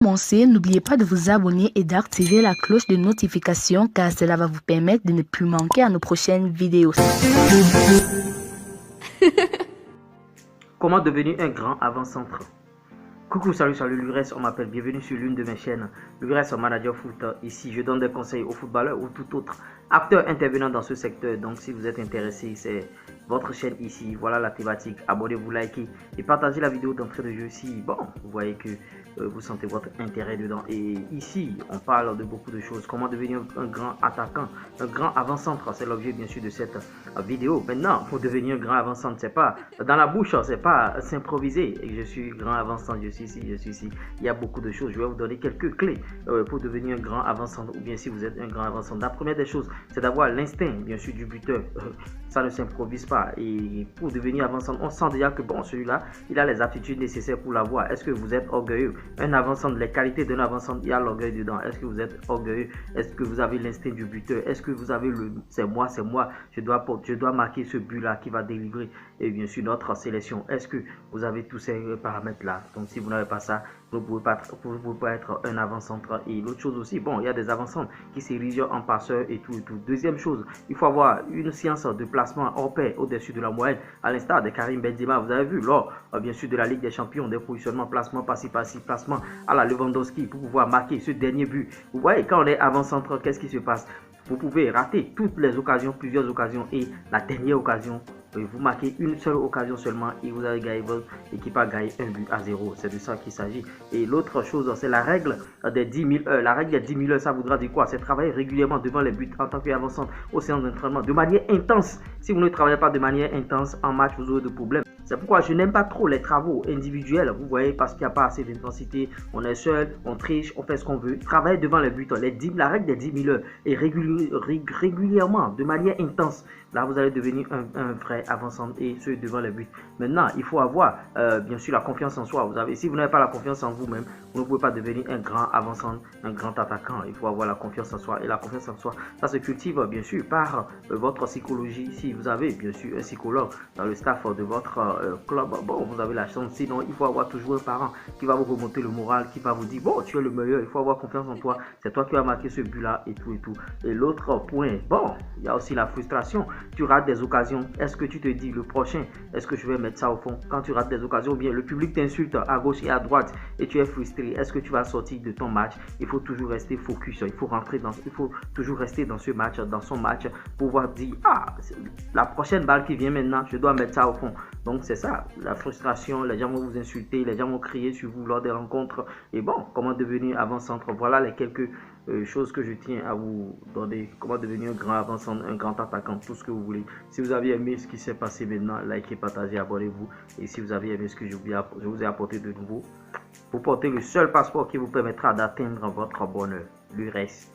Commencer, n'oubliez pas de vous abonner et d'activer la cloche de notification car cela va vous permettre de ne plus manquer à nos prochaines vidéos. Comment devenir un grand avant-centre? Coucou, salut Lures, on m'appelle, bienvenue sur l'une de mes chaînes. Lures, manager foot. Ici, je donne des conseils aux footballeurs ou tout autre acteur intervenant dans ce secteur. Donc, si vous êtes intéressé, c'est votre chaîne ici. Voilà la thématique. Abonnez-vous, likez et partagez la vidéo d'entrée de jeu si, bon, vous voyez que vous sentez votre intérêt dedans. Et ici, on parle de beaucoup de choses. Comment devenir un grand attaquant, un grand avant-centre. C'est l'objet, bien sûr, de cette vidéo. Maintenant, pour devenir un grand avant-centre, c'est pas dans la bouche, c'est pas s'improviser. Je suis grand avant-centre, je suis ici. Il y a beaucoup de choses. Je vais vous donner quelques clés pour devenir un grand avant-centre ou bien si vous êtes un grand avant-centre. La première des choses, c'est d'avoir l'instinct, bien sûr, du buteur. Ça ne s'improvise pas. Et pour devenir avant-centre, on sent déjà que bon, celui-là, il a les aptitudes nécessaires pour l'avoir. Est-ce que vous êtes orgueilleux? Un avant-centre, les qualités d'un avant-centre, il y a l'orgueil dedans. Est-ce que vous êtes orgueilleux? Est-ce que vous avez l'instinct du buteur? Est-ce que vous avez le c'est moi, je dois marquer ce but-là qui va délivrer et bien sûr notre sélection? Est-ce que vous avez tous ces paramètres-là? Donc si vous n'avez pas ça, vous ne pouvez pas être un avant-centre. Et l'autre chose aussi, bon, il y a des avant-centres qui s'érigent en passeurs et tout. Deuxième chose, il faut avoir une science de placement hors pair au-dessus de la moyenne, à l'instar de Karim Benzema. Vous avez vu lors, bien sûr, de la Ligue des Champions, des positionnements, placement passif, placement à la Lewandowski pour pouvoir marquer ce dernier but. Vous voyez, quand on est avant-centre, qu'est-ce qui se passe? Vous pouvez rater toutes les occasions, plusieurs occasions, et la dernière occasion, vous marquez une seule occasion seulement et vous avez gagné, votre équipe a gagné 1-0. C'est de ça qu'il s'agit. Et l'autre chose, c'est la règle des 10 000 heures. La règle des 10 000 heures, ça voudra dire quoi? C'est travailler régulièrement devant les buts en tant qu'avancement au séances d'entraînement de manière intense. Si vous ne travaillez pas de manière intense en match, vous aurez des problèmes. C'est pourquoi je n'aime pas trop les travaux individuels, vous voyez, parce qu'il n'y a pas assez d'intensité. On est seul, on triche, on fait ce qu'on veut. Travailler devant les buts, la règle des 10 000 heures est régulièrement, de manière intense. Là, vous allez devenir un vrai avant-centre et ce devant les buts. Maintenant, il faut avoir, bien sûr, la confiance en soi. Si vous n'avez pas la confiance en vous-même, vous ne pouvez pas devenir un grand avant-centre, un grand attaquant. Il faut avoir la confiance en soi. Et la confiance en soi, ça se cultive, bien sûr, par votre psychologie. Si vous avez, bien sûr, un psychologue dans le staff de votre club, bon, vous avez la chance. Sinon, il faut avoir toujours un parent qui va vous remonter le moral, qui va vous dire, bon, tu es le meilleur, il faut avoir confiance en toi. C'est toi qui vas marquer ce but-là et tout. Et l'autre point, bon, il y a aussi la frustration. Tu rates des occasions, est-ce que tu te dis le prochain, est-ce que je vais mettre ça au fond? Quand tu rates des occasions, bien le public t'insulte à gauche et à droite et tu es frustré, est-ce que tu vas sortir de ton match? Il faut toujours rester focus, il faut toujours rester dans ce match, dans son match, pour pouvoir dire, ah, la prochaine balle qui vient maintenant, je dois mettre ça au fond. Donc c'est ça, la frustration, les gens vont vous insulter, les gens vont crier sur vous lors des rencontres. Et bon, comment devenir avant-centre? Voilà les quelques choses que je tiens à vous donner. Comment devenir un grand avant-centre, un grand attaquant, tout ce que vous voulez. Si vous avez aimé ce qui s'est passé maintenant, likez, partagez, abonnez-vous. Et si vous avez aimé ce que je vous ai apporté de nouveau, vous portez le seul passeport qui vous permettra d'atteindre votre bonheur. Le reste.